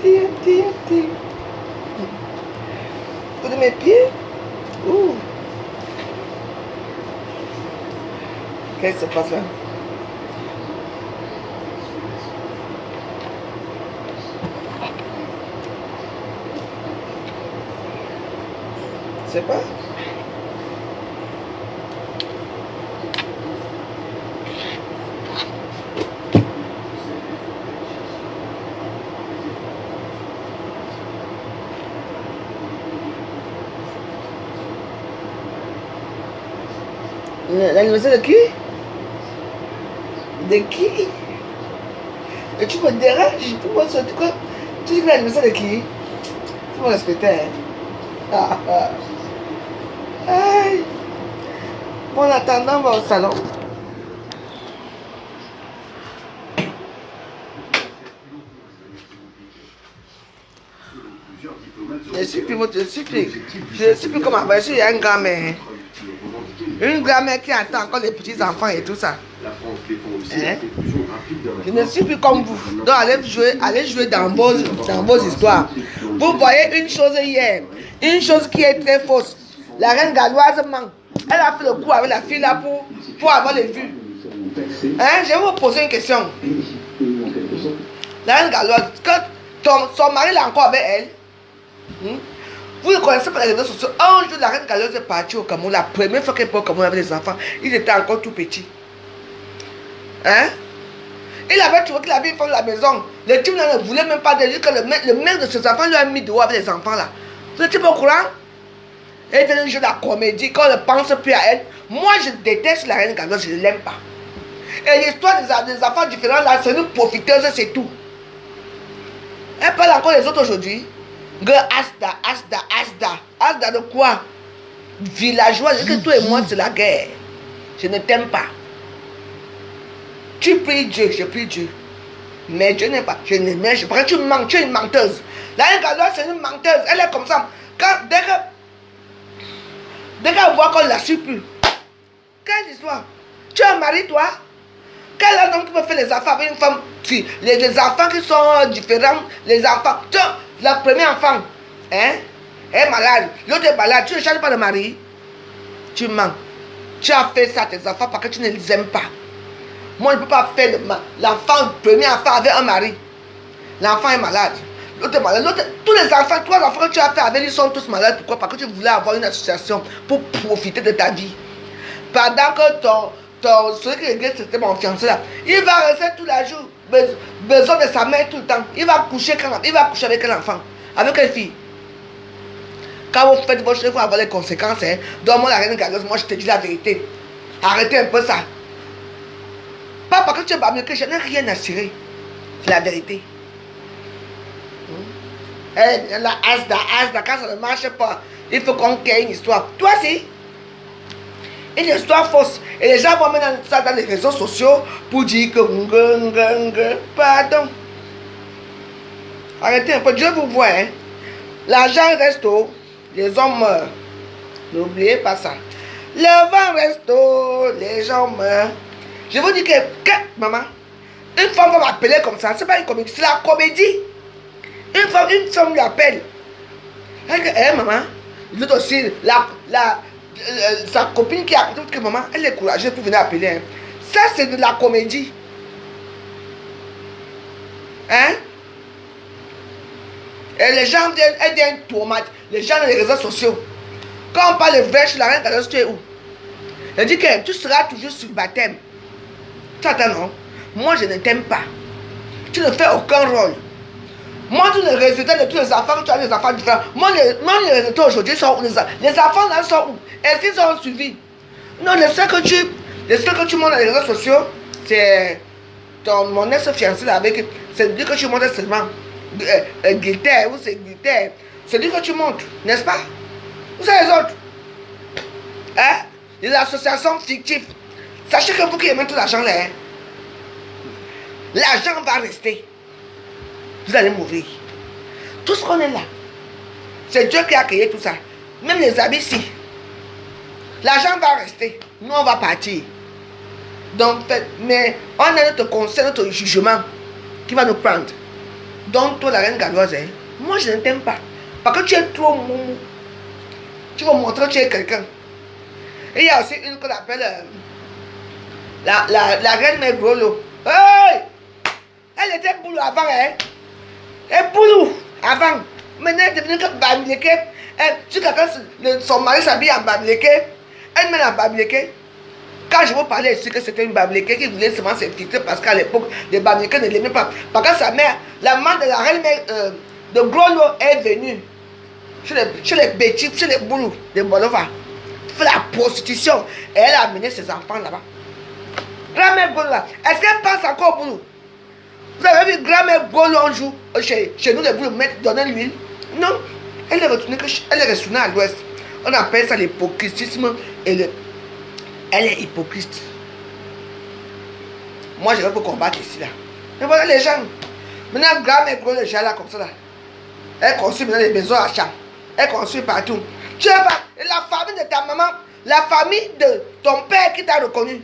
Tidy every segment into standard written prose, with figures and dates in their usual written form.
Petit. Coup de mes pieds. Ouh. Qu'est-ce qui se passe là? Je sais pas. L'anniversaire de qui? De qui? Et tu me déranges? Tu me sautes quoi? Tu dis que l'anniversaire de qui? Tu me respectais. Hein? Aïe. Bon, en attendant, on va au salon. Je suis plus comme avant. Je suis une grand-mère. Une grand-mère qui attend encore les petits-enfants et tout ça. Hein? Je ne suis plus comme vous. Donc allez jouer dans vos histoires. Vous voyez une chose hier. Une chose qui est très fausse. La reine galloise ment. Elle a fait le coup avec la fille là pour avoir les vues. Hein? Je vais vous poser une question. La reine galloise, quand son mari est encore avec elle, vous ne connaissez pas les réseaux sociaux. Un jour, la reine galloise est partie au Cameroun. La première fois qu'elle est au Cameroun avec les enfants, ils étaient encore tout petits. Hein? Il avait trouvé qu'il avait une femme de la maison. Le type ne voulait même pas dire que le mec de ses enfants lui a mis dehors avec les enfants là. Vous n'êtes pas au courant? Elle vient de jouer la comédie. Quand on ne pense plus à elle. Moi, je déteste la reine galloise. Je ne l'aime pas. Et l'histoire des enfants différents là, c'est une profiteuse, c'est tout. Elle parle encore des autres aujourd'hui. Asda de quoi? Villageois, que toi et moi c'est la guerre. Je ne t'aime pas. Tu pries Dieu, je prie Dieu. Mais Dieu n'est pas. Je n'aime pas. Parce que tu mens, tu es une menteuse. La reine galloise c'est une menteuse. Elle est comme ça. Dès qu'elle voit qu'on la suit plus. Quelle histoire? Tu as un mari toi? Quel homme qui peut faire les affaires avec une femme? Les enfants qui sont différents, les enfants. Le premier enfant, hein, est malade. L'autre est malade. Tu ne changes pas de mari. Tu mens. Tu as fait ça à tes enfants parce que tu ne les aimes pas. Moi, je ne peux pas faire l'enfant, le premier enfant avec un mari. L'enfant est malade. L'autre est malade. Tous les enfants, 3 enfants que tu as fait avec, ils sont tous malades. Pourquoi? Parce que tu voulais avoir une association pour profiter de ta vie. Pendant que celui qui regrette, c'était mon fiancé là. Il va rester tout le jour, besoin de sa mère tout le temps. Il va coucher avec quel enfant? Avec quelle fille? Quand vous faites votre chose, il faut avoir les conséquences. Hein. Donc moi, la reine galloise, moi je te dis la vérité. Arrêtez un peu ça. Pas parce que tu es pas mieux que je n'ai rien à cirer. C'est la vérité. La Asda, quand ça ne marche pas, il faut qu'on crée une histoire. Toi si. Une histoire fausse. Et les gens vont mettre ça dans les réseaux sociaux pour dire que pardon. Arrêtez un peu, Dieu vous voit. Hein. L'argent reste haut, les hommes meurent. N'oubliez pas ça. Le vent reste haut, les gens meurent. Je vous dis que maman, une femme va m'appeler comme ça. C'est pas une comédie, c'est la comédie. Une femme lui appelle. Maman, l'autre aussi, sa copine qui a appelé que maman, elle est courageuse pour venir appeler. Hein. Ça, c'est de la comédie. Hein? Et les gens viennent tourmenter. Les gens dans les réseaux sociaux. Quand on parle de vrai sur la reine galloise, tu es où? Elle dit que tu seras toujours sur le baptême. Tu attends, non? Moi, je ne t'aime pas. Tu ne fais aucun rôle. Moi, tous les résultats de tous les enfants, tu as des enfants différents. Moi, les résultats aujourd'hui sont où? Les enfants là sont où? Est-ce qu'ils sont suivis? Non, le seul que tu montres dans les réseaux sociaux, c'est mon ex-fiancé là avec. C'est lui que tu montres seulement. Glitter, ou c'est glitter. C'est lui que tu montres, n'est-ce pas? Où sont les autres? Hein? Les associations fictives. Sachez que vous qui aimez tout l'argent là, hein? L'argent va rester. Vous allez mourir. Tout ce qu'on est là, c'est Dieu qui a créé tout ça. Même les habits ici. L'argent va rester. Nous, on va partir. Donc, mais on a notre conseil, notre jugement qui va nous prendre. Donc, toi, la reine galloise, hein, moi, je ne t'aime pas. Parce que tu es trop moumou. Tu vas montrer que tu es quelqu'un. Et il y a aussi une qu'on appelle la reine Megrolo. Hey! Elle était boulou avant, hein? Elle boulou avant. Maintenant, elle est devenue comme Bamileke. Si quelqu'un, son mari s'habille en Bamileke, elle met en Bamileke. Quand je vous parlais ici que c'était une Bamileke qui voulait seulement s'infiltrer parce qu'à l'époque, les Bamileke ne l'aimaient pas. Parce que sa mère, la mère de la reine de Grolo est venue chez les bêtises, chez les boulous de Bolova, faire la prostitution. Et elle a amené ses enfants là-bas. Grand-mère Grolo là, est-ce qu'elle pense encore au boulot? Vous avez vu grand-mère Grolo un jour chez nous, les boulous mettre donner l'huile? Non, elle est retournée à l'ouest. On appelle ça l'hypocritisme et elle est hypocrite. Moi, je vais pour combattre ici là. Mais voilà les gens. Maintenant, grand-mère Grolo est là comme ça là. Elle construit maintenant les maisons à champs. Elle construit partout. Tu vas la famille de ta maman, la famille de ton père qui t'a reconnu.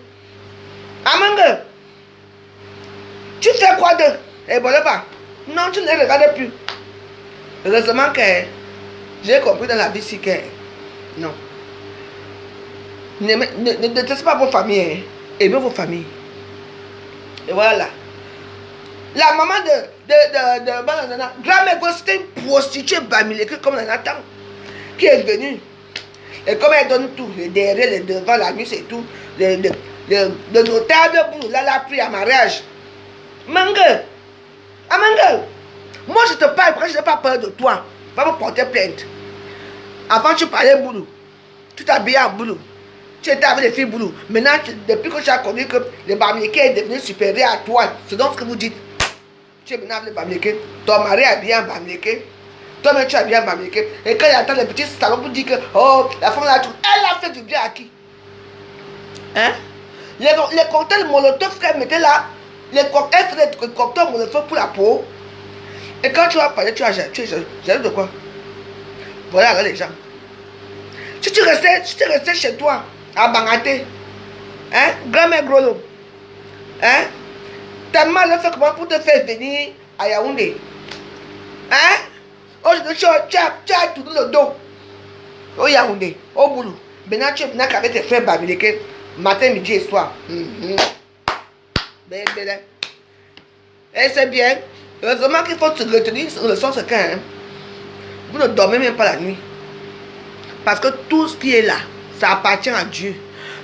Amangue, tu fais quoi d'eux? Et bon, pas. Non, tu ne les regardes plus. Heureusement que j'ai compris dans la vie si que non. Ne détestez pas vos familles. Hein. Aimez vos familles. Et voilà. La maman de grand-mère, c'était une prostituée Bamileke comme Nathan qui est venue. Et comme elle donne tout, les derrière, les devant, la nuit, c'est tout. Le notable boulot, là, l'a pris à mariage. Mangue, Amangue, moi je te parle parce que je n'ai pas peur de toi. Va me porter plainte. Avant tu parlais boulot, tu t'habillais en boulot. Tu étais avec les filles boulot. Maintenant, depuis que tu as connu que le Bamileke est devenu supérieur à toi, c'est donc ce que vous dites. Tu es maintenant avec le Bamileke. Ton mari est bien en Bamileke. Toi-même, tu es bien en Bamileke. Et quand il attend les petits salons pour dire que, oh, la femme là, elle a fait du bien à qui? Hein? Les cocktails Molotov qu'elle mettait là, elle faisait des cocktails Molotov pour la peau. Et quand tu vas parler, tu es jaloux de quoi? Voilà les gens. Si tu restais chez toi, à Bangaté, hein, grand-mère Grolo, hein, ta maman a fait comment pour te faire venir à Yaoundé, hein, aujourd'hui tu as tourné le dos au Yaoundé, au boulot. Maintenant tu es venu avec tes frères Bamileke, matin, midi et soir. Et c'est bien. Heureusement qu'il faut se retenir sur le sens que hein, vous ne dormez même pas la nuit. Parce que tout ce qui est là, ça appartient à Dieu.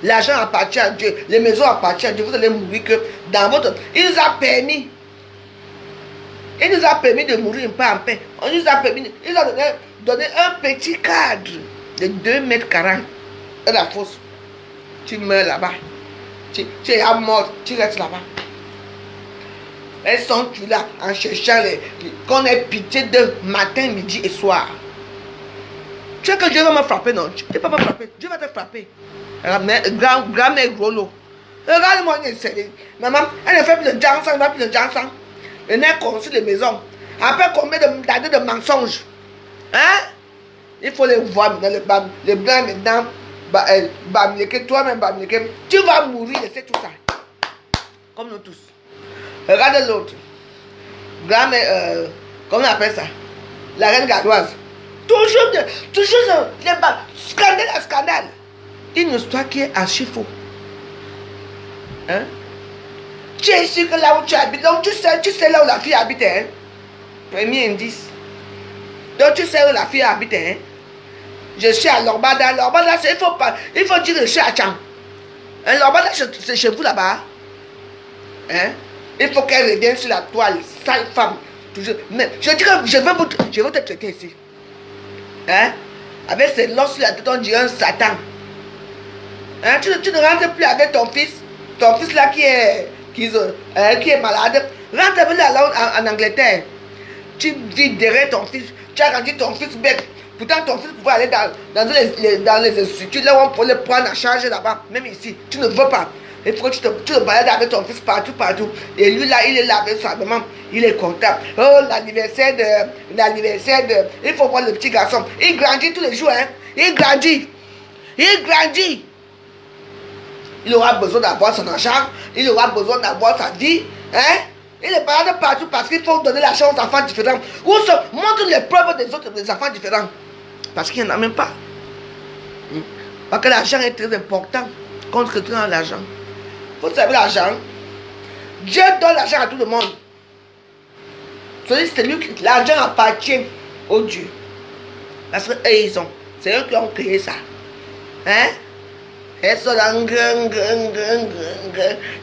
L'argent appartient à Dieu. Les maisons appartiennent à Dieu. Vous allez mourir que dans votre... Il nous a permis de mourir pas en paix. Il nous a donné un petit cadre de 2,40 m. Et la fosse. Tu meurs là-bas. Tu es à mort. Tu restes là-bas. Elles sont tuées là en cherchant qu'on ait pitié de matin, midi et soir. Tu sais que Dieu va me frapper, non? Tu ne peux pas me frapper. Dieu va te frapper. Grand-mère Grolo. Regarde-moi, maman, elle ne fait plus de jansan, elle ne fait plus de jansan. Elle a construit des maisons. Après combien d'années de mensonges? Hein? Il faut les voir maintenant, les blancs maintenant. Bamileke, toi-même Bamileke, tu vas mourir et c'est tout ça. Comme nous tous. Regarde l'autre. Grand-mère, comment on appelle ça? La reine galloise. Toujours scandale à scandale. Une histoire qui est archi faux. Hein? Tu es sûr que là où tu habites, donc tu sais là où la fille habite, hein? Premier indice. Donc tu sais où la fille habite, hein? Je suis à Lorbada. Lorbada, il faut dire que je suis à Tchang. Hein? Lorbada, c'est chez vous là-bas. Hein? Il faut qu'elle revienne sur la toile, sale femme. Toujours. Mais je dis que je veux te traiter ici. Hein? Avec ses losses sur la tête, on dirait un Satan. Hein? Tu ne rentres plus avec ton fils là qui est malade. Rentre avec lui en Angleterre. Tu vis derrière ton fils. Tu as rendu ton fils bête. Pourtant, ton fils pouvait aller dans les instituts, là où on peut le prendre en charge là-bas. Même ici, tu ne veux pas. Il faut que tu te balades avec ton fils partout. Et lui là, il est là avec sa maman. Il est content. Oh, l'anniversaire de... Il faut voir le petit garçon. Il grandit tous les jours, hein. Il grandit. Il aura besoin d'avoir son argent. Il aura besoin d'avoir sa vie. Hein. Il est parlé partout parce qu'il faut donner l'argent aux enfants différents. Montre les preuves des autres des enfants différents. Parce qu'il n'y en a même pas. Parce que l'argent est très important. Contre l'argent. Il faut savoir l'argent. Dieu donne l'argent à tout le monde. L'argent appartient au Dieu. Parce que eux, ils ont. C'est eux qui ont créé ça. Hein? Elles sont là.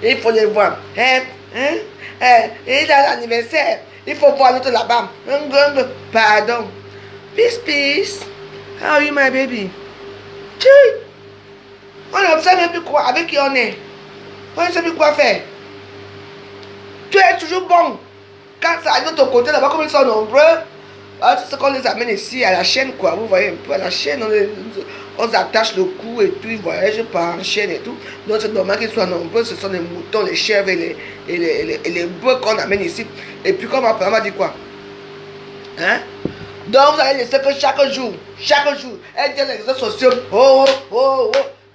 Il faut les voir. Hein? Il a l'anniversaire. Il faut voir l'autre là-bas. Pardon. Peace, peace. How are you, my baby? On ne sait même plus quoi. Avec qui on est. On ne sait plus quoi faire. Tu es toujours bon. Quand ça arrive de ton côté là-bas, comme ils sont nombreux, c'est ce qu'on les amène ici à la chaîne, quoi. Vous voyez un peu à la chaîne, on attache le cou et tout, ils voyagent par chaîne et tout. Donc c'est normal qu'ils soient nombreux. Ce sont les moutons, les chèvres et les bœufs qu'on amène ici. Et puis comme après, on m'a dit quoi? Hein? Donc vous allez laisser que chaque jour, elle dit les réseaux sociaux, oh.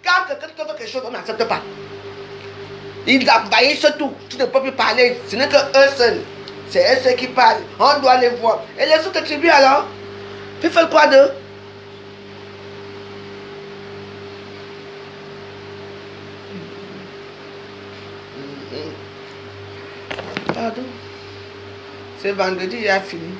Quand quelqu'un te fait quelque chose, on n'accepte pas. Ils envahissent tout. Tu ne peux plus parler. Ce n'est que eux seuls. C'est eux seuls qui parlent. On doit les voir. Et les autres tribus alors? Tu fais quoi d'eux? Pardon. C'est vendredi, il a fini.